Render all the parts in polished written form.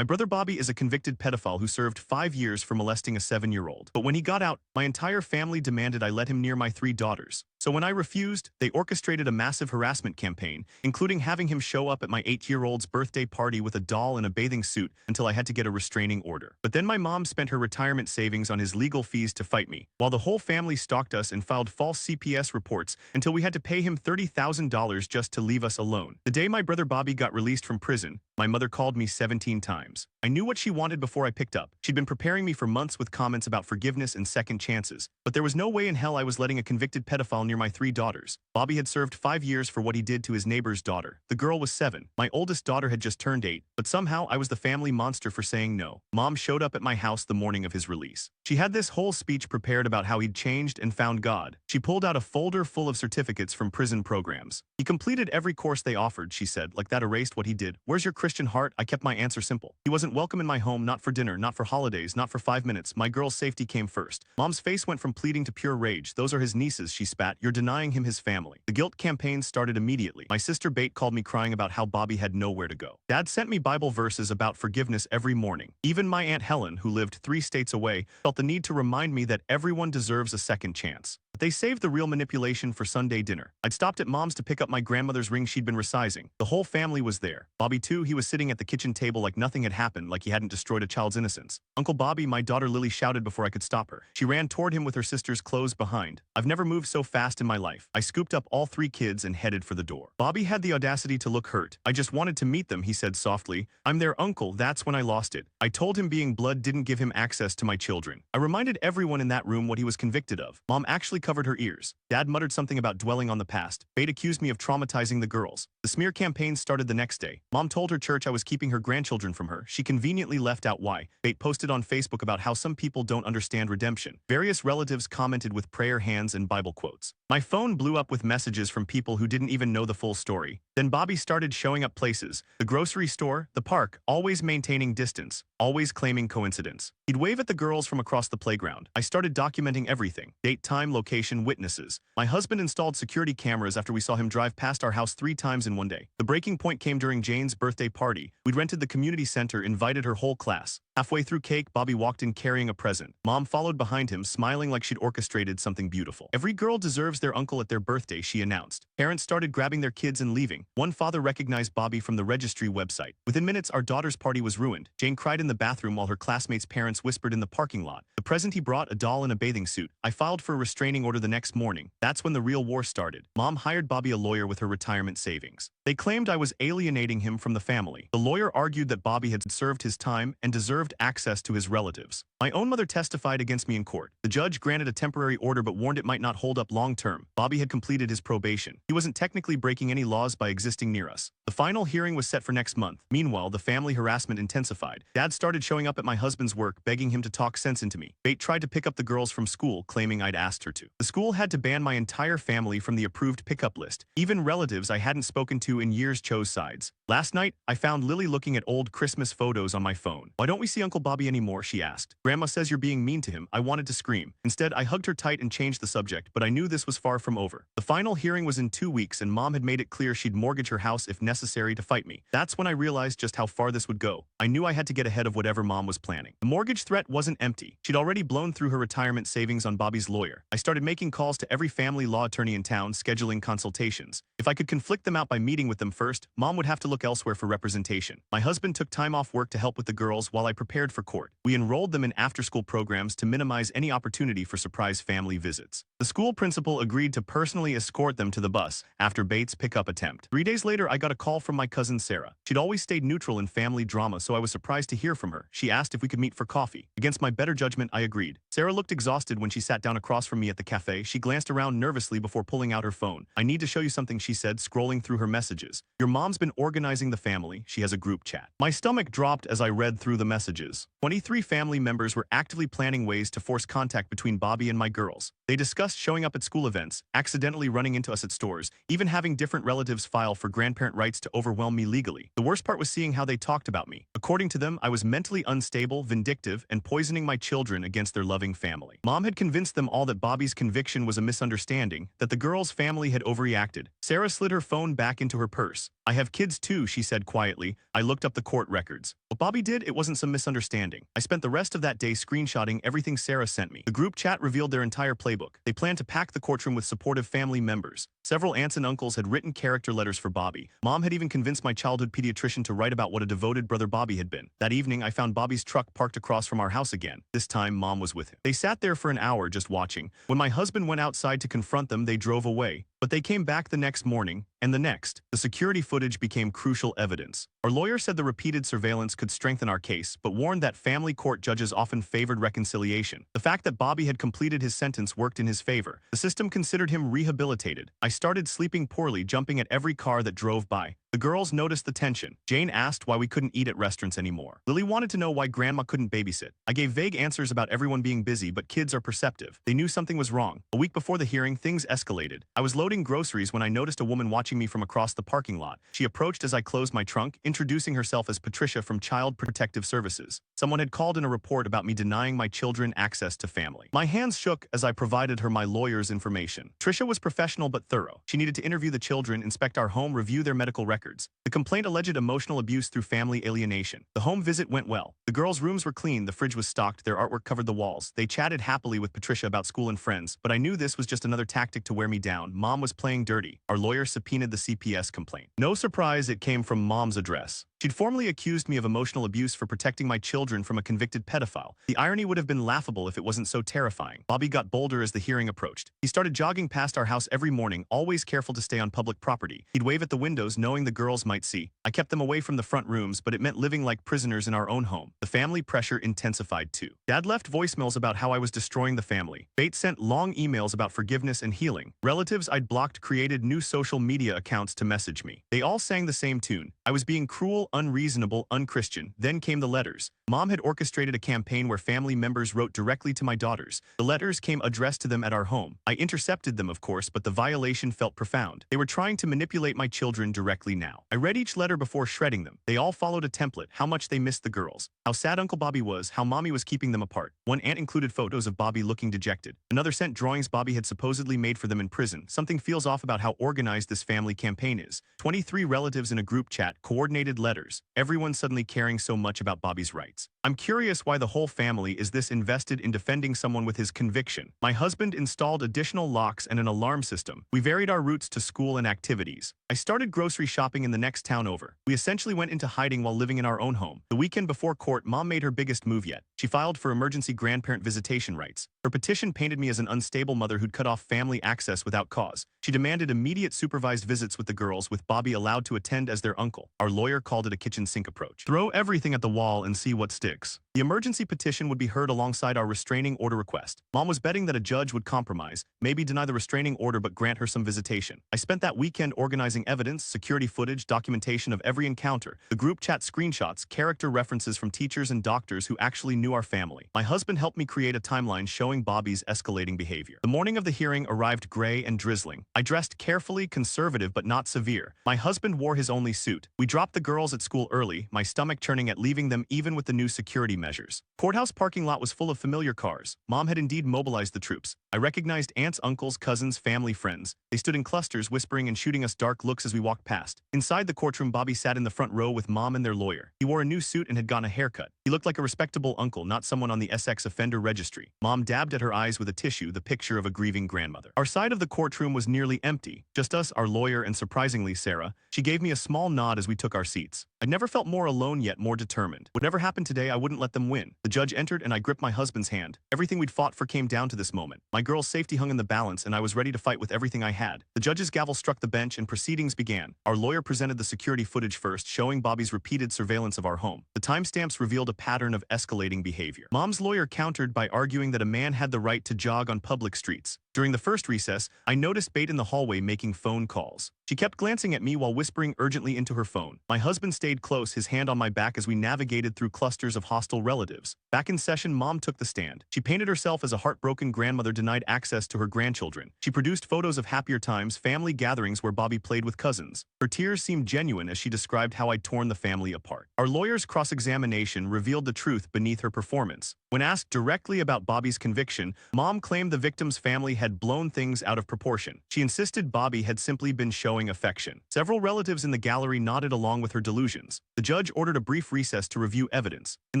My brother Bobby is a convicted pedophile who served 5 years for molesting a 7-year-old. But when he got out, my entire family demanded I let him near my 3 daughters. So when I refused, they orchestrated a massive harassment campaign, including having him show up at my 8-year-old's birthday party with a doll and a bathing suit until I had to get a restraining order. But then my mom spent her retirement savings on his legal fees to fight me, while the whole family stalked us and filed false CPS reports until we had to pay him $30,000 just to leave us alone. The day my brother Bobby got released from prison, my mother called me 17 times. I knew what she wanted before I picked up. She'd been preparing me for months with comments about forgiveness and second chances. But there was no way in hell I was letting a convicted pedophile near my 3 daughters. Bobby had served 5 years for what he did to his neighbor's daughter. The girl was 7. My oldest daughter had just turned 8, but somehow I was the family monster for saying no. Mom showed up at my house the morning of his release. She had this whole speech prepared about how he'd changed and found God. She pulled out a folder full of certificates from prison programs. He completed every course they offered, she said, like that erased what he did. Where's your Christian heart? I kept my answer simple. He wasn't welcome in my home, not for dinner, not for holidays, not for 5 minutes. My girl's safety came first. Mom's face went from pleading to pure rage. Those are his nieces, she spat. You're denying him his family. The guilt campaign started immediately. My sister Bate called me crying about how Bobby had nowhere to go. Dad sent me Bible verses about forgiveness every morning. Even my Aunt Helen, who lived 3 states away, felt the need to remind me that everyone deserves a second chance. But they saved the real manipulation for Sunday dinner. I'd stopped at Mom's to pick up my grandmother's ring she'd been resizing. The whole family was there. Bobby too, he was sitting at the kitchen table like nothing had happened, like he hadn't destroyed a child's innocence. Uncle Bobby, my daughter Lily shouted before I could stop her. She ran toward him with her sister's clothes behind. I've never moved so fast in my life. I scooped up all 3 kids and headed for the door. Bobby had the audacity to look hurt. I just wanted to meet them, he said softly. I'm their uncle, that's when I lost it. I told him being blood didn't give him access to my children. I reminded everyone in that room what he was convicted of. Mom actually covered her ears. Dad muttered something about dwelling on the past. Bate accused me of traumatizing the girls. The smear campaign started the next day. Mom told her church I was keeping her grandchildren from her. She conveniently left out why. Bate posted on Facebook about how some people don't understand redemption. Various relatives commented with prayer hands and Bible quotes. My phone blew up with messages from people who didn't even know the full story. Then Bobby started showing up places. The grocery store, the park, always maintaining distance, always claiming coincidence. He'd wave at the girls from across the playground. I started documenting everything. Date, time, location, witnesses. My husband installed security cameras after we saw him drive past our house 3 times in one day. The breaking point came during Jane's birthday party. We'd rented the community center, invited her whole class. Halfway through cake, Bobby walked in carrying a present. Mom followed behind him, smiling like she'd orchestrated something beautiful. Every girl deserves their uncle at their birthday, she announced. Parents started grabbing their kids and leaving. One father recognized Bobby from the registry website. Within minutes, our daughter's party was ruined. Jane cried in the bathroom while her classmates' parents whispered in the parking lot. The present he brought, a doll in a bathing suit. I filed for a restraining order the next morning. That's when the real war started. Mom hired Bobby a lawyer with her retirement savings. They claimed I was alienating him from the family. The lawyer argued that Bobby had served his time and deserved access to his relatives. My own mother testified against me in court. The judge granted a temporary order but warned it might not hold up long term. Bobby had completed his probation. He wasn't technically breaking any laws by existing near us. The final hearing was set for next month. Meanwhile, the family harassment intensified. Dad started showing up at my husband's work, begging him to talk sense into me. Bate tried to pick up the girls from school, claiming I'd asked her to. The school had to ban my entire family from the approved pickup list. Even relatives I hadn't spoken to in years chose sides. Last night, I found Lily looking at old Christmas photos on my phone. Why don't we see Uncle Bobby anymore, she asked. Grandma says you're being mean to him. I wanted to scream. Instead, I hugged her tight and changed the subject, but I knew this was far from over. The final hearing was in 2 weeks, and Mom had made it clear she'd mortgage her house if necessary to fight me. That's when I realized just how far this would go. I knew I had to get ahead of whatever Mom was planning. The mortgage threat wasn't empty. She'd already blown through her retirement savings on Bobby's lawyer. I started making calls to every family law attorney in town, scheduling consultations. If I could conflict them out by meeting with them first, Mom would have to look elsewhere for representation. My husband took time off work to help with the girls while I prepared for court. We enrolled them in after-school programs to minimize any opportunity for surprise family visits. The school principal agreed to personally escort them to the bus after Bates' pickup attempt. 3 days later, I got a call from my cousin Sarah. She'd always stayed neutral in family drama, so I was surprised to hear from her. She asked if we could meet for coffee. Against my better judgment, I agreed. Sarah looked exhausted when she sat down across from me at the cafe. She glanced around nervously before pulling out her phone. I need to show you something, she said, scrolling through her messages. Your mom's been organizing the family. She has a group chat. My stomach dropped as I read through the messages. 23 family members were actively planning ways to force contact between Bobby and my girls. They discussed showing up at school events, accidentally running into us at stores, even having different relatives file for grandparent rights to overwhelm me legally. The worst part was seeing how they talked about me. According to them, I was mentally unstable, vindictive, and poisoning my children against their loving family. Mom had convinced them all that Bobby's conviction was a misunderstanding, that the girl's family had overreacted. Sarah slid her phone back into her purse. "I have kids too," she said quietly. I looked up the court records. What Bobby did, it wasn't some misunderstanding. I spent the rest of that day screenshotting everything Sarah sent me. The group chat revealed their entire playbook. They planned to pack the courtroom with supportive family members. Several aunts and uncles had written character letters for Bobby. Mom had even convinced my childhood pediatrician to write about what a devoted brother Bobby had been. That evening, I found Bobby's truck parked across from our house again. This time, Mom was with him. They sat there for an hour just watching. When my husband went outside to confront them, they drove away. But they came back the next morning, and the next. The security footage became crucial evidence. Our lawyer said the repeated surveillance could strengthen our case, but warned that family court judges often favored reconciliation. The fact that Bobby had completed his sentence worked in his favor. The system considered him rehabilitated. I started sleeping poorly, jumping at every car that drove by. The girls noticed the tension. Jane asked why we couldn't eat at restaurants anymore. Lily wanted to know why Grandma couldn't babysit. I gave vague answers about everyone being busy, but kids are perceptive. They knew something was wrong. A week before the hearing, things escalated. I was loading groceries when I noticed a woman watching me from across the parking lot. She approached as I closed my trunk, introducing herself as Patricia from Child Protective Services. Someone had called in a report about me denying my children access to family. My hands shook as I provided her my lawyer's information. Tricia was professional but thorough. She needed to interview the children, inspect our home, review their medical records. The complaint alleged emotional abuse through family alienation. The home visit went well. The girls' rooms were clean, the fridge was stocked, their artwork covered the walls. They chatted happily with Patricia about school and friends, but I knew this was just another tactic to wear me down. Mom was playing dirty. Our lawyer subpoenaed the CPS complaint. No surprise, it came from Mom's address. She'd formally accused me of emotional abuse for protecting my children from a convicted pedophile. The irony would have been laughable if it wasn't so terrifying. Bobby got bolder as the hearing approached. He started jogging past our house every morning, always careful to stay on public property. He'd wave at the windows, knowing the girls might see. I kept them away from the front rooms, but it meant living like prisoners in our own home. The family pressure intensified too. Dad left voicemails about how I was destroying the family. Bates sent long emails about forgiveness and healing. Relatives I'd blocked created new social media accounts to message me. They all sang the same tune. I was being cruel, unreasonable, unchristian. Then came the letters. Mom had orchestrated a campaign where family members wrote directly to my daughters. The letters came addressed to them at our home. I intercepted them, of course, but the violation felt profound. They were trying to manipulate my children directly now. I read each letter before shredding them. They all followed a template: how much they missed the girls, how sad Uncle Bobby was, how Mommy was keeping them apart. One aunt included photos of Bobby looking dejected. Another sent drawings Bobby had supposedly made for them in prison. Something feels off about how organized this family campaign is. 23 relatives in a group chat, coordinated letters. Everyone suddenly caring so much about Bobby's rights. I'm curious why the whole family is this invested in defending someone with his conviction. My husband installed additional locks and an alarm system. We varied our routes to school and activities. I started grocery shopping in the next town over. We essentially went into hiding while living in our own home. The weekend before court, Mom made her biggest move yet. She filed for emergency grandparent visitation rights. Her petition painted me as an unstable mother who'd cut off family access without cause. She demanded immediate supervised visits with the girls, with Bobby allowed to attend as their uncle. Our lawyer called it a kitchen sink approach. Throw everything at the wall and see what sticks. The emergency petition would be heard alongside our restraining order request. Mom was betting that a judge would compromise, maybe deny the restraining order but grant her some visitation. I spent that weekend organizing evidence, security footage, documentation of every encounter, the group chat screenshots, character references from teachers and doctors who actually knew our family. My husband helped me create a timeline showing Bobby's escalating behavior. The morning of the hearing arrived gray and drizzling. I dressed carefully, conservative but not severe. My husband wore his only suit. We dropped the girls at school early, my stomach churning at leaving them even with the new security measures. Courthouse parking lot was full of familiar cars. Mom had indeed mobilized the troops. I recognized aunts, uncles, cousins, family, friends. They stood in clusters, whispering and shooting us dark looks as we walked past. Inside the courtroom, Bobby sat in the front row with Mom and their lawyer. He wore a new suit and had gotten a haircut. He looked like a respectable uncle, not someone on the sex offender registry. Mom dabbed at her eyes with a tissue, the picture of a grieving grandmother. Our side of the courtroom was nearly empty. Just us, our lawyer, and surprisingly, Sarah. She gave me a small nod as we took our seats. I'd never felt more alone yet more determined. Whatever happened today, I wouldn't let them win. The judge entered and I gripped my husband's hand. Everything we'd fought for came down to this moment. My girl's safety hung in the balance and I was ready to fight with everything I had. The judge's gavel struck the bench and proceedings began. Our lawyer presented the security footage first, showing Bobby's repeated surveillance of our home. The timestamps revealed a pattern of escalating behavior. Mom's lawyer countered by arguing that a man had the right to jog on public streets. During the first recess, I noticed Bate in the hallway making phone calls. She kept glancing at me while whispering urgently into her phone. My husband stayed stayed close, his hand on my back as we navigated through clusters of hostile relatives. Back in session, Mom took the stand. She painted herself as a heartbroken grandmother denied access to her grandchildren. She produced photos of happier times, family gatherings where Bobby played with cousins. Her tears seemed genuine as she described how I'd torn the family apart. Our lawyer's cross-examination revealed the truth beneath her performance. When asked directly about Bobby's conviction, Mom claimed the victim's family had blown things out of proportion. She insisted Bobby had simply been showing affection. Several relatives in the gallery nodded along with her delusions. The judge ordered a brief recess to review evidence. In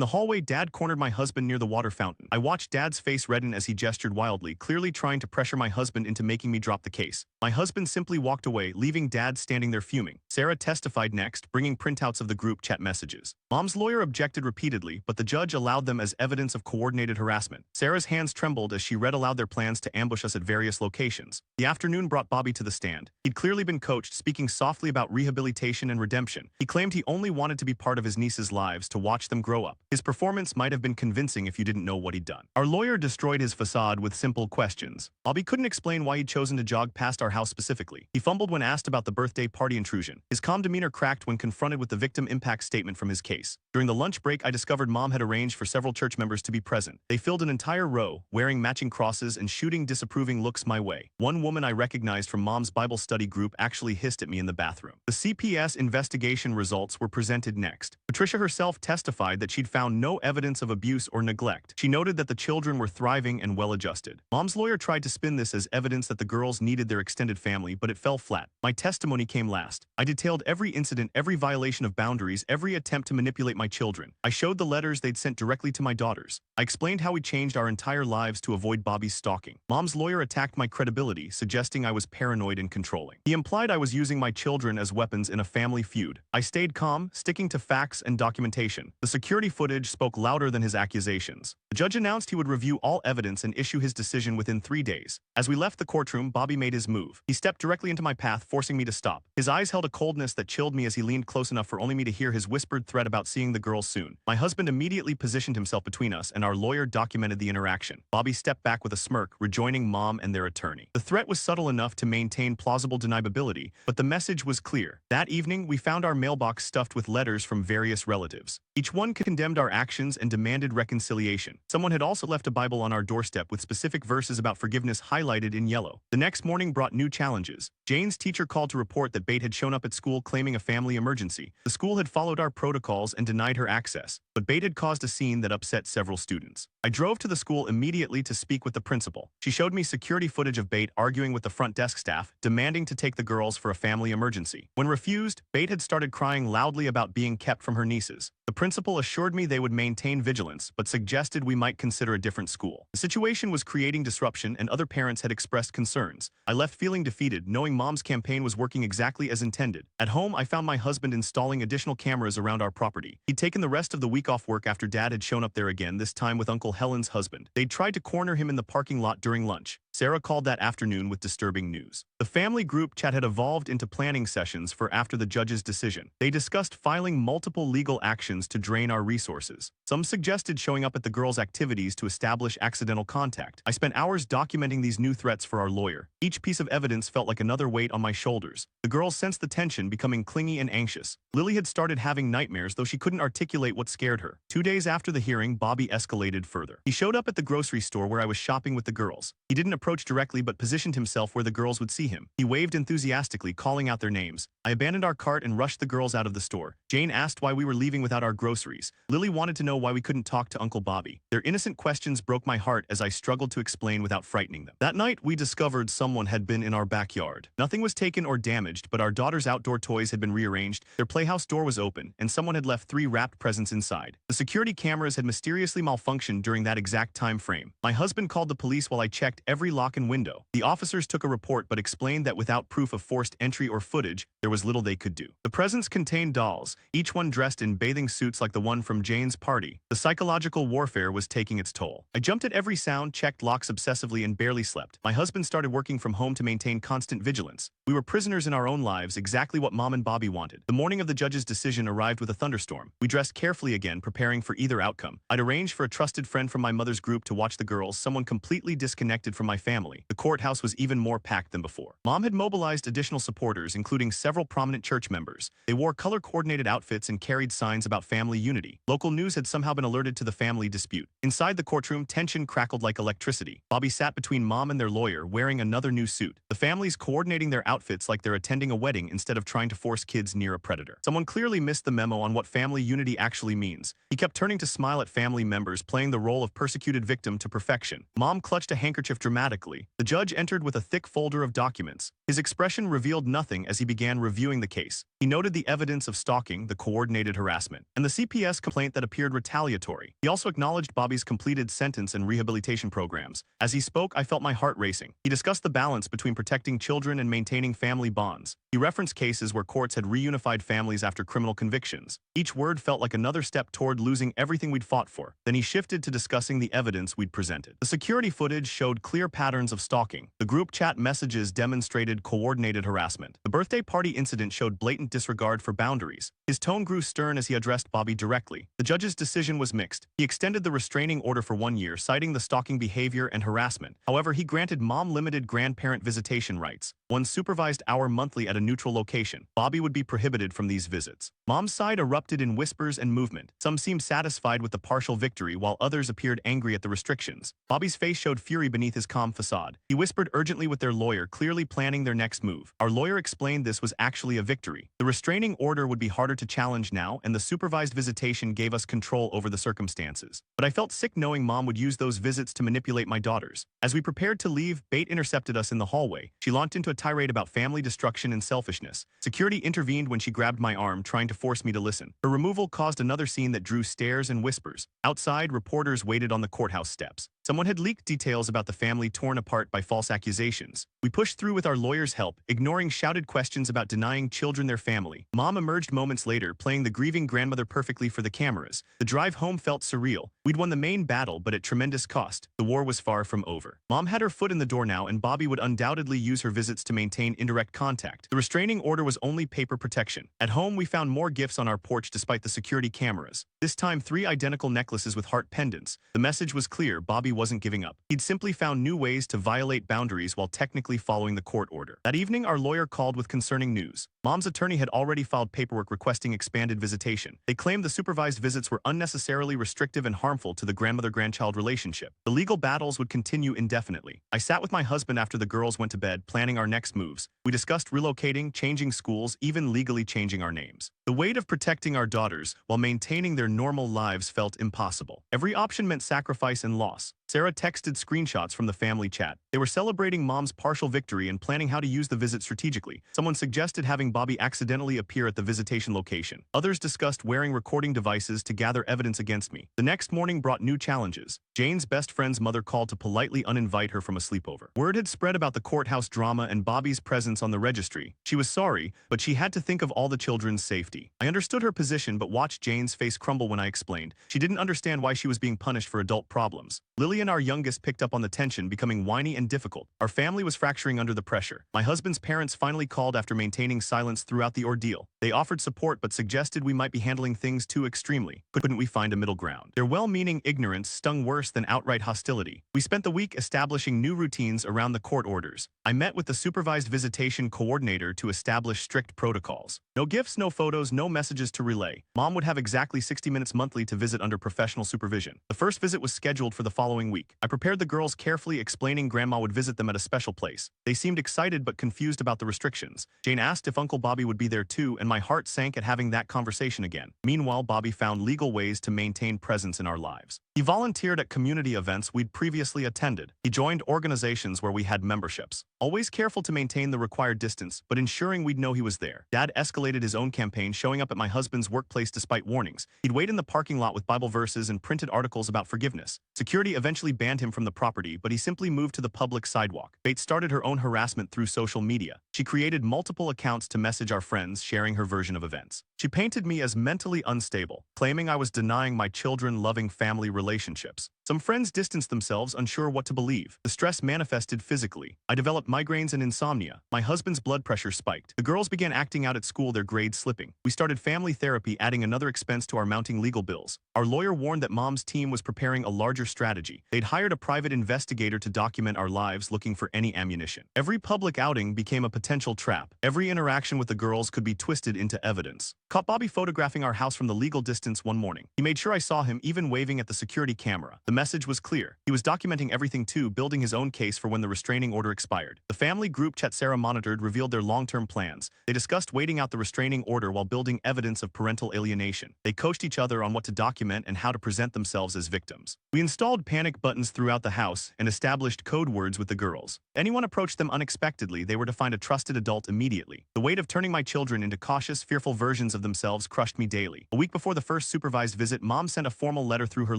the hallway, Dad cornered my husband near the water fountain. I watched Dad's face redden as he gestured wildly, clearly trying to pressure my husband into making me drop the case. My husband simply walked away, leaving Dad standing there fuming. Sarah testified next, bringing printouts of the group chat messages. Mom's lawyer objected repeatedly, but the judge allowed them as evidence of coordinated harassment. Sarah's hands trembled as she read aloud their plans to ambush us at various locations. The afternoon brought Bobby to the stand. He'd clearly been coached, speaking softly about rehabilitation and redemption. He claimed he only wanted to be part of his niece's lives, to watch them grow up. His performance might have been convincing if you didn't know what he'd done. Our lawyer destroyed his facade with simple questions. Bobby couldn't explain why he'd chosen to jog past our house specifically. He fumbled when asked about the birthday party intrusion. His calm demeanor cracked when confronted with the victim impact statement from his case. During the lunch break, I discovered Mom had arranged for several church members to be present. They filled an entire row, wearing matching crosses and shooting disapproving looks my way. One woman I recognized from Mom's Bible study group actually hissed at me in the bathroom. The CPS investigation results were presented next. Patricia herself testified that she'd found no evidence of abuse or neglect. She noted that the children were thriving and well-adjusted. Mom's lawyer tried to spin this as evidence that the girls needed their extended family, but it fell flat. My testimony came last. I detailed every incident, every violation of boundaries, every attempt to manipulate my children. I showed the letters they'd sent directly to my daughters. I explained how we changed our entire lives to avoid Bobby's stalking. Mom's lawyer attacked my credibility, suggesting I was paranoid and controlling. He implied I was using my children as weapons in a family feud. I stayed calm, sticking to facts and documentation. The security footage spoke louder than his accusations. The judge announced he would review all evidence and issue his decision within 3 days. As we left the courtroom, Bobby made his move. He stepped directly into my path, forcing me to stop. His eyes held a coldness that chilled me as he leaned close enough for only me to hear his whispered threat about seeing the girls soon. My husband immediately positioned himself between us, and our lawyer documented the interaction. Bobby stepped back with a smirk, rejoining Mom and their attorney. The threat was subtle enough to maintain plausible deniability, but the message was clear. That evening, we found our mailbox stuffed with letters from various relatives. Each one condemned our actions and demanded reconciliation. Someone had also left a Bible on our doorstep with specific verses about forgiveness highlighted in yellow. The next morning brought new challenges. Jane's teacher called to report that Bate had shown up at school claiming a family emergency. The school had followed our protocols and denied her access, but Bate had caused a scene that upset several students. I drove to the school immediately to speak with the principal. She showed me security footage of Bate arguing with the front desk staff, demanding to take the girls for a family emergency. When refused, Bate had started crying loudly about being kept from her nieces. The principal assured me they would maintain vigilance, but suggested we might consider a different school. The situation was creating disruption, and other parents had expressed concerns. I left feeling defeated, knowing Mom's campaign was working exactly as intended. At home, I found my husband installing additional cameras around our property. He'd taken the rest of the week off work after Dad had shown up there again, this time with Uncle Helen's husband. They'd tried to corner him in the parking lot during lunch. Sarah called that afternoon with disturbing news. The family group chat had evolved into planning sessions for after the judge's decision. They discussed filing multiple legal actions to drain our resources. Some suggested showing up at the girls' activities to establish accidental contact. I spent hours documenting these new threats for our lawyer. Each piece of evidence felt like another weight on my shoulders. The girls sensed the tension, becoming clingy and anxious. Lily had started having nightmares, though she couldn't articulate what scared her. 2 days after the hearing, Bobby escalated further. He showed up at the grocery store where I was shopping with the girls. He didn't approach directly but positioned himself where the girls would see him. He waved enthusiastically, calling out their names. I abandoned our cart and rushed the girls out of the store. Jane asked why we were leaving without our groceries. Lily wanted to know why we couldn't talk to Uncle Bobby. Their innocent questions broke my heart as I struggled to explain without frightening them. That night, we discovered someone had been in our backyard. Nothing was taken or damaged, but our daughter's outdoor toys had been rearranged, their playhouse door was open, and someone had left 3 wrapped presents inside. The security cameras had mysteriously malfunctioned during that exact time frame. My husband called the police while I checked every lock and window. The officers took a report but explained that without proof of forced entry or footage, there was little they could do. The presents contained dolls, each one dressed in bathing suits like the one from Jane's party. The psychological warfare was taking its toll. I jumped at every sound, checked locks obsessively, and barely slept. My husband started working from home to maintain constant vigilance. We were prisoners in our own lives, exactly what Mom and Bobby wanted. The morning of the judge's decision arrived with a thunderstorm. We dressed carefully again, preparing for either outcome. I'd arranged for a trusted friend from my mother's group to watch the girls, someone completely disconnected from my family family, the courthouse was even more packed than before. Mom had mobilized additional supporters, including several prominent church members. They wore color-coordinated outfits and carried signs about family unity. Local news had somehow been alerted to the family dispute. Inside the courtroom, tension crackled like electricity. Bobby sat between Mom and their lawyer, wearing another new suit. The families coordinating their outfits like they're attending a wedding instead of trying to force kids near a predator. Someone clearly missed the memo on what family unity actually means. He kept turning to smile at family members, playing the role of persecuted victim to perfection. Mom clutched a handkerchief dramatically. The judge entered with a thick folder of documents. His expression revealed nothing as he began reviewing the case. He noted the evidence of stalking, the coordinated harassment, and the CPS complaint that appeared retaliatory. He also acknowledged Bobby's completed sentence and rehabilitation programs. As he spoke, I felt my heart racing. He discussed the balance between protecting children and maintaining family bonds. He referenced cases where courts had reunified families after criminal convictions. Each word felt like another step toward losing everything we'd fought for. Then he shifted to discussing the evidence we'd presented. The security footage showed clear patterns of stalking. The group chat messages demonstrated coordinated harassment. The birthday party incident showed blatant disregard for boundaries. His tone grew stern as he addressed Bobby directly. The judge's decision was mixed. He extended the restraining order for 1 year, citing the stalking behavior and harassment. However, he granted Mom limited grandparent visitation rights, 1 supervised hour monthly at a neutral location. Bobby would be prohibited from these visits. Mom's side erupted in whispers and movement. Some seemed satisfied with the partial victory, while others appeared angry at the restrictions. Bobby's face showed fury beneath his calm facade. He whispered urgently with their lawyer, clearly planning their next move. Our lawyer explained this was actually a victory. The restraining order would be harder to challenge now, and the supervised visitation gave us control over the circumstances. But I felt sick knowing Mom would use those visits to manipulate my daughters. As we prepared to leave, Bate intercepted us in the hallway. She launched into a tirade about family destruction and selfishness. Security intervened when she grabbed my arm, trying to force me to listen. Her removal caused another scene that drew stares and whispers. Outside, reporters waited on the courthouse steps. Someone had leaked details about the family torn apart by false accusations. We pushed through with our lawyer's help, ignoring shouted questions about denying children their family. Mom emerged moments later, playing the grieving grandmother perfectly for the cameras. The drive home felt surreal. We'd won the main battle, but at tremendous cost. The war was far from over. Mom had her foot in the door now, and Bobby would undoubtedly use her visits to maintain indirect contact. The restraining order was only paper protection. At home, we found more gifts on our porch despite the security cameras. This time, 3 identical necklaces with heart pendants. The message was clear: Bobby wasn't giving up. He'd simply found new ways to violate boundaries while technically following the court order. That evening, our lawyer called with concerning news. Mom's attorney had already filed paperwork requesting expanded visitation. They claimed the supervised visits were unnecessarily restrictive and harmful to the grandmother-grandchild relationship. The legal battles would continue indefinitely. I sat with my husband after the girls went to bed, planning our next moves. We discussed relocating, changing schools, even legally changing our names. The weight of protecting our daughters while maintaining their normal lives felt impossible. Every option meant sacrifice and loss. Sarah texted screenshots from the family chat. They were celebrating Mom's partial victory and planning how to use the visit strategically. Someone suggested having Bobby accidentally appear at the visitation location. Others discussed wearing recording devices to gather evidence against me. The next morning brought new challenges. Jane's best friend's mother called to politely uninvite her from a sleepover. Word had spread about the courthouse drama and Bobby's presence on the registry. She was sorry, but she had to think of all the children's safety. I understood her position, but watched Jane's face crumble when I explained. She didn't understand why she was being punished for adult problems. Lillian, our youngest, picked up on the tension, becoming whiny and difficult. Our family was fracturing under the pressure. My husband's parents finally called after maintaining silence throughout the ordeal. They offered support but suggested we might be handling things too extremely. Couldn't we find a middle ground? Their well-meaning ignorance stung worse than outright hostility. We spent the week establishing new routines around the court orders. I met with the supervised visitation coordinator to establish strict protocols. No gifts, no photos, no messages to relay. Mom would have exactly 60 minutes monthly to visit under professional supervision. The first visit was scheduled for the following week. I prepared the girls carefully, explaining Grandma would visit them at a special place. They seemed excited but confused about the restrictions. Jane asked if Uncle Bobby would be there too, and my heart sank at having that conversation again. Meanwhile, Bobby found legal ways to maintain presence in our lives. He volunteered at community events we'd previously attended. He joined organizations where we had memberships. Always careful to maintain the required distance, but ensuring we'd know he was there. Dad escalated his own campaign, showing up at my husband's workplace despite warnings. He'd wait in the parking lot with Bible verses and printed articles about forgiveness. Security eventually banned him from the property, but he simply moved to the public sidewalk. Bates started her own harassment through social media. She created multiple accounts to message our friends, sharing her version of events. She painted me as mentally unstable, claiming I was denying my children loving family relationships. Some friends distanced themselves, unsure what to believe. The stress manifested physically. I developed migraines and insomnia. My husband's blood pressure spiked. The girls began acting out at school, their grades slipping. We started family therapy, adding another expense to our mounting legal bills. Our lawyer warned that Mom's team was preparing a larger strategy. They'd hired a private investigator to document our lives, looking for any ammunition. Every public outing became a potential trap. Every interaction with the girls could be twisted into evidence. Caught Bobby photographing our house from the legal distance one morning. He made sure I saw him, even waving at the security camera. The message was clear. He was documenting everything too, building his own case for when the restraining order expired. The family group chat Sarah monitored revealed their long-term plans. They discussed waiting out the restraining order while building evidence of parental alienation. They coached each other on what to document and how to present themselves as victims. We installed panic buttons throughout the house and established code words with the girls. If anyone approached them unexpectedly, they were to find a trusted adult immediately. The weight of turning my children into cautious, fearful versions of themselves crushed me daily. A week before the first supervised visit, Mom sent a formal letter through her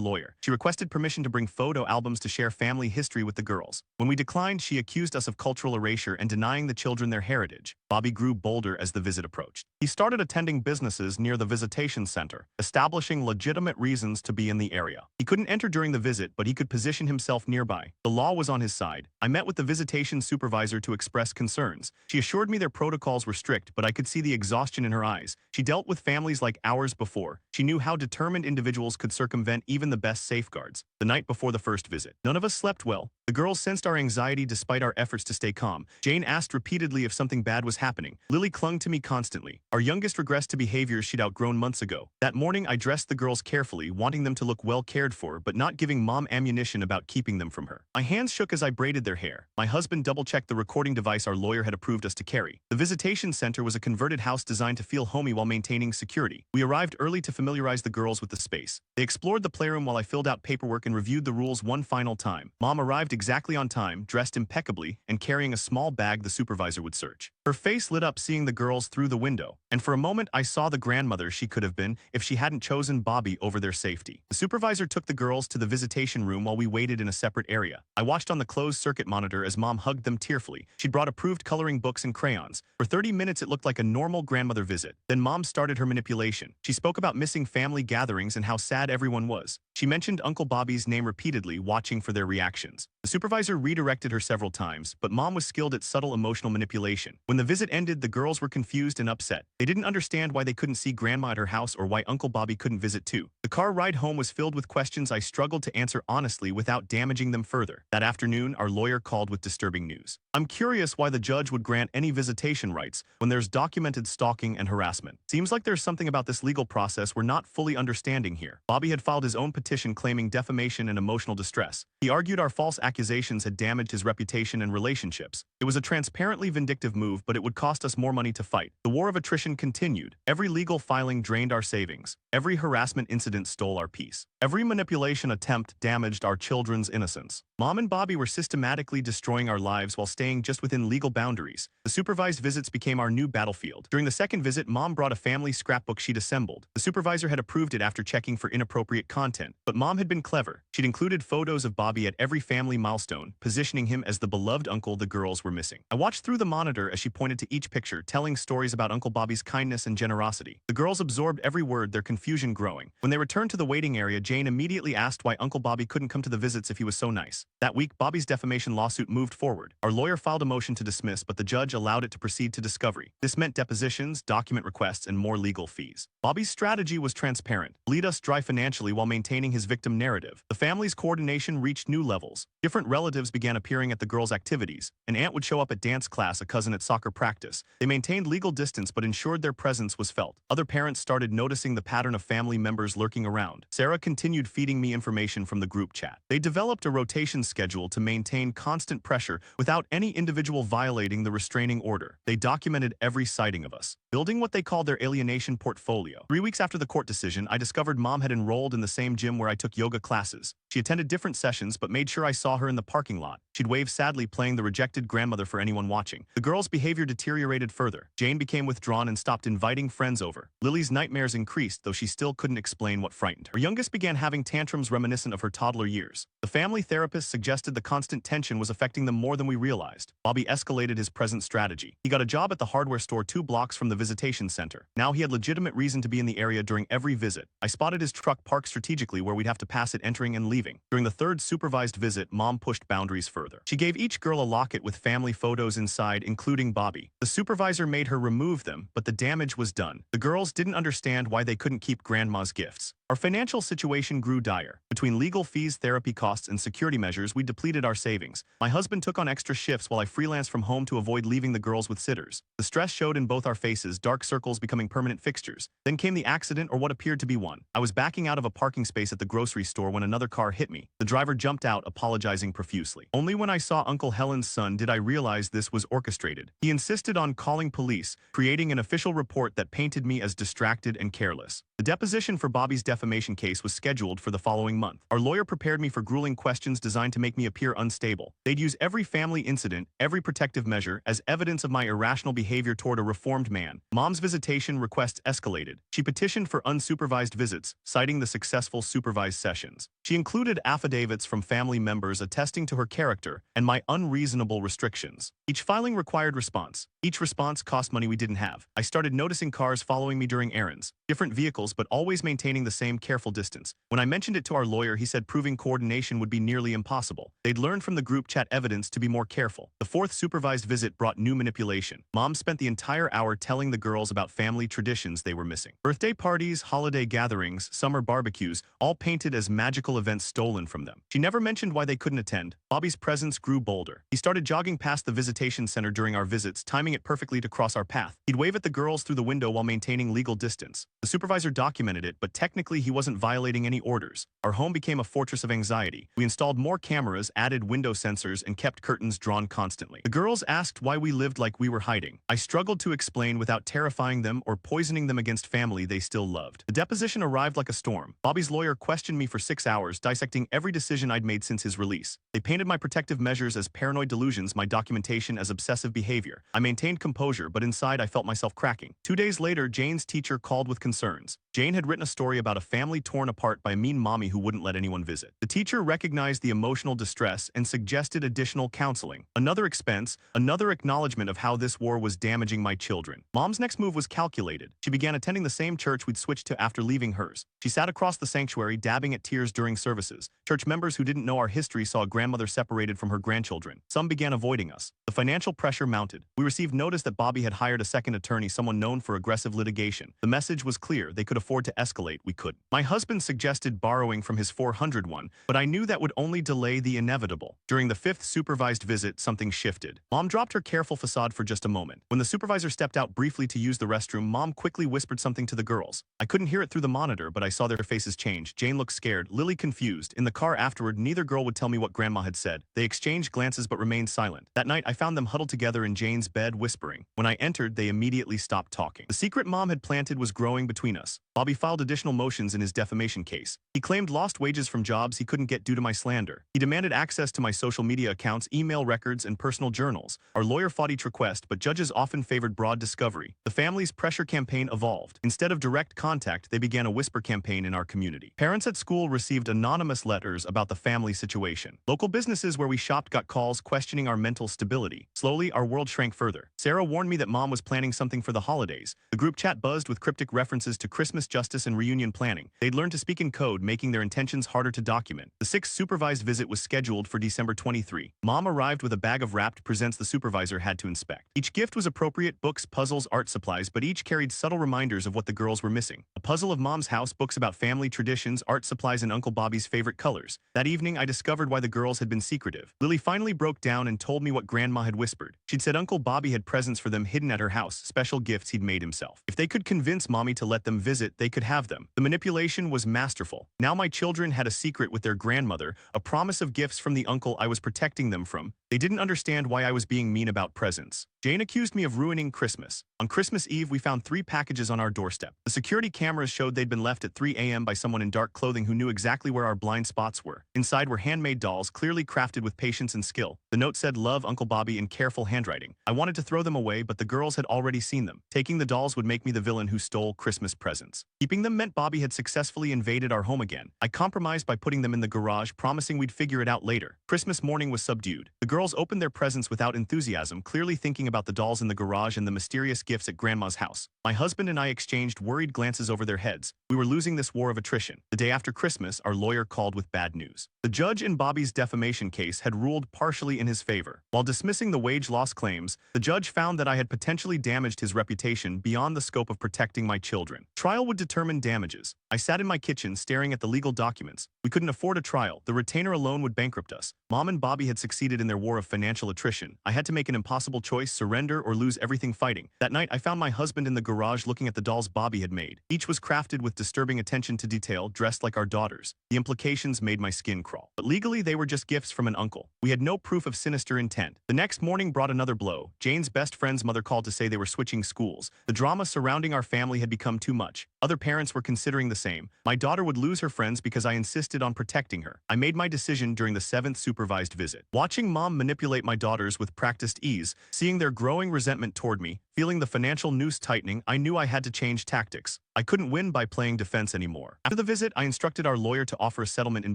lawyer. She requested permission to bring photo albums to share family history with the girls. When we declined, she accused us of cultural erasure and denying the children their heritage. Bobby grew bolder as the visit approached. He started attending businesses near the visitation center, establishing legitimate reasons to be in the area. He couldn't enter during the visit, but he could position himself nearby. The law was on his side. I met with the visitation supervisor to express concerns. She assured me their protocols were strict, but I could see the exhaustion in her eyes. She dealt with families like ours before. She knew how determined individuals could circumvent even the best safeguards. The night before the first visit, none of us slept well. The girls sensed our anxiety despite our efforts to stay calm. Jane asked repeatedly if something bad was happening. Lily clung to me constantly. Our youngest regressed to behaviors she'd outgrown months ago. That morning, I dressed the girls carefully, wanting them to look well cared for, but not giving Mom ammunition about keeping them from her. My hands shook as I braided their hair. My husband double-checked the recording device our lawyer had approved us to carry. The visitation center was a converted house designed to feel homey while maintaining security. We arrived early to familiarize the girls with the space. They explored the playroom while I filled out paperwork and reviewed the rules one final time. Mom arrived exactly on time, dressed impeccably, and carrying a small bag the supervisor would search. Her face lit up seeing the girls through the window, and for a moment I saw the grandmother she could have been if she hadn't chosen Bobby over their safety. The supervisor took the girls to the visitation room while we waited in a separate area. I watched on the closed-circuit monitor as Mom hugged them tearfully. She'd brought approved coloring books and crayons. For 30 minutes it looked like a normal grandmother visit. Then Mom started her manipulation. She spoke about missing family gatherings and how sad everyone was. She mentioned Uncle Bobby's name repeatedly, watching for their reactions. The supervisor redirected her several times, but Mom was skilled at subtle emotional manipulation. When the visit ended, the girls were confused and upset. They didn't understand why they couldn't see Grandma at her house or why Uncle Bobby couldn't visit too. The car ride home was filled with questions I struggled to answer honestly without damaging them further. That afternoon, our lawyer called with disturbing news. I'm curious why the judge would grant any visitation rights when there's documented stalking and harassment. Seems like there's something about this legal process we're not fully understanding here. Bobby had filed his own petition claiming defamation and emotional distress. He argued our false accusations had damaged his reputation and relationships. It was a transparently vindictive move, but it would cost us more money to fight. The war of attrition continued. Every legal filing drained our savings. Every harassment incident stole our peace. Every manipulation attempt damaged our children's innocence. Mom and Bobby were systematically destroying our lives while staying just within legal boundaries. The supervised visits became our new battlefield. During the second visit, Mom brought a family scrapbook she'd assembled. The supervisor had approved it after checking for inappropriate content, but Mom had been clever. She'd included photos of Bobby at every family milestone, positioning him as the beloved uncle the girls were missing. I watched through the monitor as she pointed to each picture, telling stories about Uncle Bobby's kindness and generosity. The girls absorbed every word, their confusion growing. When they returned to the waiting area, Jane immediately asked why Uncle Bobby couldn't come to the visits if he was so nice. That week, Bobby's defamation lawsuit moved forward. Our lawyer filed a motion to dismiss, but the judge allowed it to proceed to discovery. This meant depositions, document requests, and more legal fees. Bobby's strategy was transparent: bleed us dry financially while maintaining his victim narrative. The family's coordination reached new levels. Different relatives began appearing at the girls' activities. An aunt would show up at dance class, a cousin at soccer practice. They maintained legal distance but ensured their presence was felt. Other parents started noticing the pattern of family members lurking around. Sarah continued feeding me information from the group chat. They developed a rotation schedule to maintain constant pressure without any individual violating the restraining order. They documented every sighting of us, building what they called their alienation portfolio. 3 weeks after the court decision, I discovered Mom had enrolled in the same gym where I took yoga classes. She attended different sessions but made sure I saw her in the parking lot. She'd wave sadly, playing the rejected grandmother for anyone watching. The girls' behavior deteriorated further. Jane became withdrawn and stopped inviting friends over. Lily's nightmares increased, though she still couldn't explain what frightened her. Our youngest began began having tantrums reminiscent of her toddler years. The family therapist suggested the constant tension was affecting them more than we realized. Bobby escalated his present strategy. He got a job at the hardware store 2 blocks from the visitation center. Now he had legitimate reason to be in the area during every visit. I spotted his truck parked strategically where we'd have to pass it entering and leaving. During the 3rd supervised visit, Mom pushed boundaries further. She gave each girl a locket with family photos inside, including Bobby. The supervisor made her remove them, but the damage was done. The girls didn't understand why they couldn't keep Grandma's gifts. Our financial situation grew dire. Between legal fees, therapy costs, and security measures, we depleted our savings. My husband took on extra shifts while I freelanced from home to avoid leaving the girls with sitters. The stress showed in both our faces, dark circles becoming permanent fixtures. Then came the accident, or what appeared to be one. I was backing out of a parking space at the grocery store when another car hit me. The driver jumped out, apologizing profusely. Only when I saw Uncle Helen's son did I realize this was orchestrated. He insisted on calling police, creating an official report that painted me as distracted and careless. The deposition for Bobby's defamation case was scheduled for the following month. Our lawyer prepared me for grueling questions designed to make me appear unstable. They'd use every family incident, every protective measure, as evidence of my irrational behavior toward a reformed man. Mom's visitation requests escalated. She petitioned for unsupervised visits, citing the successful supervised sessions. She included affidavits from family members attesting to her character and my unreasonable restrictions. Each filing required response. Each response cost money we didn't have. I started noticing cars following me during errands, different vehicles but always maintaining the same careful distance. When I mentioned it to our lawyer, he said proving coordination would be nearly impossible. They'd learned from the group chat evidence to be more careful. The 4th supervised visit brought new manipulation. Mom spent the entire hour telling the girls about family traditions they were missing. Birthday parties, holiday gatherings, summer barbecues, all painted as magical events stolen from them. She never mentioned why they couldn't attend. Bobby's presence grew bolder. He started jogging past the visitation center during our visits, timing it perfectly to cross our path. He'd wave at the girls through the window while maintaining legal distance. The supervisor documented it, but technically he wasn't violating any orders. Our home became a fortress of anxiety. We installed more cameras, added window sensors, and kept curtains drawn constantly. The girls asked why we lived like we were hiding. I struggled to explain without terrifying them or poisoning them against family they still loved. The deposition arrived like a storm. Bobby's lawyer questioned me for 6 hours, dissecting every decision I'd made since his release. They painted my protective measures as paranoid delusions, my documentation as obsessive behavior. I maintained composure, but inside I felt myself cracking. 2 days later, Jane's teacher called with concerns. Jane had written a story about a family torn apart by a mean mommy who wouldn't let anyone visit. The teacher recognized the emotional distress and suggested additional counseling. Another expense, another acknowledgement of how this war was damaging my children. Mom's next move was calculated. She began attending the same church we'd switched to after leaving hers. She sat across the sanctuary, dabbing at tears during services. Church members who didn't know our history saw a grandmother separated from her grandchildren. Some began avoiding us. The financial pressure mounted. We received notice that Bobby had hired a second attorney, someone known for aggressive litigation. The message was clear: they could afford to escalate, we couldn't. My husband suggested borrowing from his 401, but I knew that would only delay the inevitable. During the 5th supervised visit, something shifted. Mom dropped her careful facade for just a moment. When the supervisor stepped out briefly to use the restroom, Mom quickly whispered something to the girls. I couldn't hear it through the monitor, but I saw their faces change. Jane looked scared, Lily confused. In the car afterward, neither girl would tell me what Grandma had said. They exchanged glances but remained silent. That night, I found them huddled together in Jane's bed, whispering. When I entered, they immediately stopped talking. The secret Mom had planted was growing between us. Bobby filed additional motions in his defamation case. He claimed lost wages from jobs he couldn't get due to my slander. He demanded access to my social media accounts, email records, and personal journals. Our lawyer fought each request, but judges often favored broad discovery. The family's pressure campaign evolved. Instead of direct contact, they began a whisper campaign in our community. Parents at school received anonymous letters about the family situation. Local businesses where we shopped got calls questioning our mental stability. Slowly, our world shrank further. Sarah warned me that Mom was planning something for the holidays. The group chat buzzed with cryptic references to Christmas justice and reunion planning. They'd learned to speak in code, making their intentions harder to document. The 6th supervised visit was scheduled for December 23. Mom arrived with a bag of wrapped presents the supervisor had to inspect. Each gift was appropriate: books, puzzles, art supplies, but each carried subtle reminders of what the girls were missing. A puzzle of Mom's house, books about family traditions, art supplies, and Uncle Bobby's favorite colors. That evening, I discovered why the girls had been secretive. Lily finally broke down and told me what Grandma had whispered. She'd said Uncle Bobby had presents for them hidden at her house, special gifts he'd made himself. If they could convince Mommy to let them visit, they could have them. The manipulation was masterful. Now my children had a secret with their grandmother, a promise of gifts from the uncle I was protecting them from. They didn't understand why I was being mean about presents. Jane accused me of ruining Christmas. On Christmas Eve, we found 3 packages on our doorstep. The security cameras showed they'd been left at 3 a.m. by someone in dark clothing who knew exactly where our blind spots were. Inside were handmade dolls, clearly crafted with patience and skill. The note said, "Love, Uncle Bobby," in careful handwriting. I wanted to throw them away, but the girls had already seen them. Taking the dolls would make me the villain who stole Christmas presents. Keeping them meant Bobby had successfully invaded invaded our home again. I compromised by putting them in the garage, promising we'd figure it out later. Christmas morning was subdued. The girls opened their presents without enthusiasm, clearly thinking about the dolls in the garage and the mysterious gifts at Grandma's house. My husband and I exchanged worried glances over their heads. We were losing this war of attrition. The day after Christmas, our lawyer called with bad news. The judge in Bobby's defamation case had ruled partially in his favor. While dismissing the wage loss claims, the judge found that I had potentially damaged his reputation beyond the scope of protecting my children. Trial would determine damages. I sat in my kitchen staring at the legal documents. We couldn't afford a trial. The retainer alone would bankrupt us. Mom and Bobby had succeeded in their war of financial attrition. I had to make an impossible choice: surrender or lose everything fighting. That night, I found my husband in the garage looking at the dolls Bobby had made. Each was crafted with disturbing attention to detail, dressed like our daughters. The implications made my skin crawl. But legally, they were just gifts from an uncle. We had no proof of sinister intent. The next morning brought another blow. Jane's best friend's mother called to say they were switching schools. The drama surrounding our family had become too much. Other parents were considering the same. My daughter would lose her friends because I insisted on protecting her. I made my decision during the 7th supervised visit. Watching Mom manipulate my daughters with practiced ease, seeing their growing resentment toward me, feeling the financial noose tightening, I knew I had to change tactics. I couldn't win by playing defense anymore. After the visit, I instructed our lawyer to offer a settlement in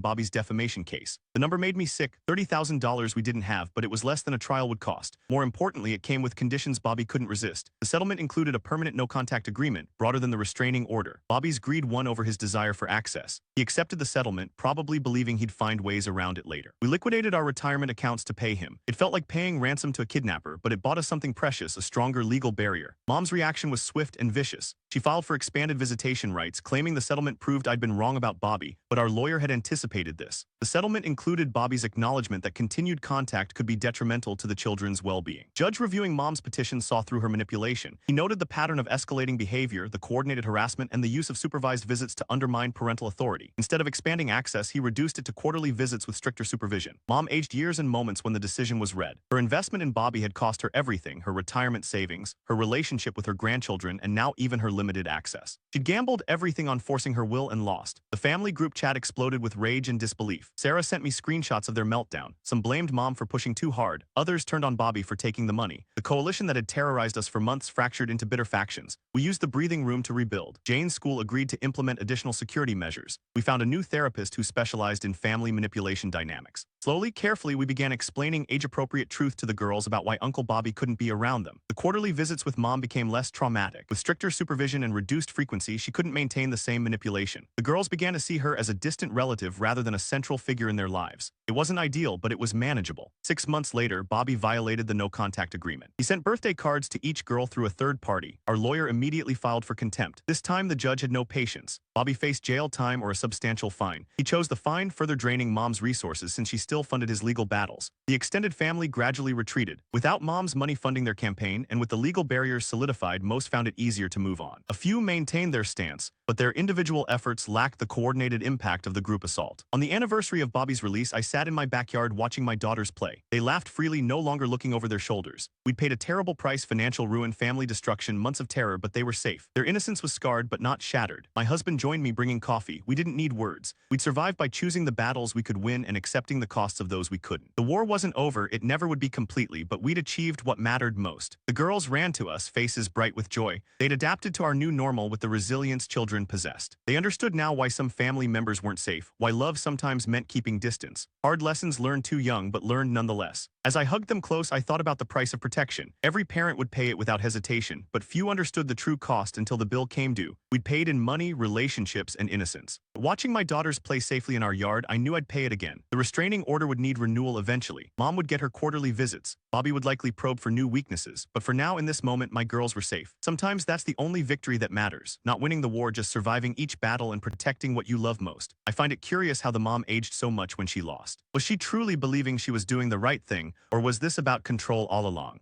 Bobby's defamation case. The number made me sick: $30,000 we didn't have, but it was less than a trial would cost. More importantly, it came with conditions Bobby couldn't resist. The settlement included a permanent no-contact agreement, broader than the restraining order. Bobby's greed won over his desire for access. He accepted the settlement, probably believing he'd find ways around it later. We liquidated our retirement accounts to pay him. It felt like paying ransom to a kidnapper, but it bought us something precious: a stronger legal barrier. Mom's reaction was swift and vicious. She filed for expanded visitation rights, claiming the settlement proved I'd been wrong about Bobby, but our lawyer had anticipated this. The settlement included Bobby's acknowledgement that continued contact could be detrimental to the children's well-being. Judge reviewing Mom's petition saw through her manipulation. He noted the pattern of escalating behavior, the coordinated harassment, and the use of supervised visits to undermine parental authority. Instead of expanding access, he reduced it to quarterly visits with stricter supervision. Mom aged years and moments when the decision was read. Her investment in Bobby had cost her everything: her retirement savings, her relationship with her grandchildren, and now even her limited access. She'd gambled everything on forcing her will and lost. The family group chat exploded with rage and disbelief. Sarah sent me screenshots of their meltdown. Some blamed Mom for pushing too hard. Others turned on Bobby for taking the money. The coalition that had terrorized us for months fractured into bitter factions. We used the breathing room to rebuild. Jane's school agreed to implement additional security measures. We found a new therapist who specialized in family manipulation dynamics. Slowly, carefully, we began explaining age-appropriate truth to the girls about why Uncle Bobby couldn't be around them. The quarterly visits with Mom became less traumatic. With stricter supervision and reduced frequency, she couldn't maintain the same manipulation. The girls began to see her as a distant relative rather than a central figure in their lives. It wasn't ideal, but it was manageable. 6 months later, Bobby violated the no-contact agreement. He sent birthday cards to each girl through a third party. Our lawyer immediately filed for contempt. This time, the judge had no patience. Bobby faced jail time or a substantial fine. He chose the fine, further draining Mom's resources since she still funded his legal battles. The extended family gradually retreated. Without Mom's money funding their campaign, and with the legal barriers solidified, most found it easier to move on. A few maintained their stance, but their individual efforts lacked the coordinated impact of the group assault. On the anniversary of Bobby's release, I sat in my backyard watching my daughters play. They laughed freely, no longer looking over their shoulders. We'd paid a terrible price: financial ruin, family destruction, months of terror, but they were safe. Their innocence was scarred but not shattered. My husband joined me, bringing coffee. We didn't need words. We'd survived by choosing the battles we could win and accepting the costs of those we couldn't. The war wasn't over, it never would be completely, but we'd achieved what mattered most. The girls ran to us, faces bright with joy. They'd adapted to our new normal with the resilience children possessed. They understood now why some family members weren't safe, why love sometimes meant keeping distance. Hard lessons learned too young, but learned nonetheless. As I hugged them close, I thought about the price of protection. Every parent would pay it without hesitation, but few understood the true cost until the bill came due. We'd paid in money, relationships, and innocence. Watching my daughters play safely in our yard, I knew I'd pay it again. The restraining order would need renewal eventually. Mom would get her quarterly visits. Bobby would likely probe for new weaknesses. But for now, in this moment, my girls were safe. Sometimes that's the only victory that matters. Not winning the war, just surviving each battle and protecting what you love most. I find it curious how the mom aged so much when she lost. Was she truly believing she was doing the right thing, or was this about control all along?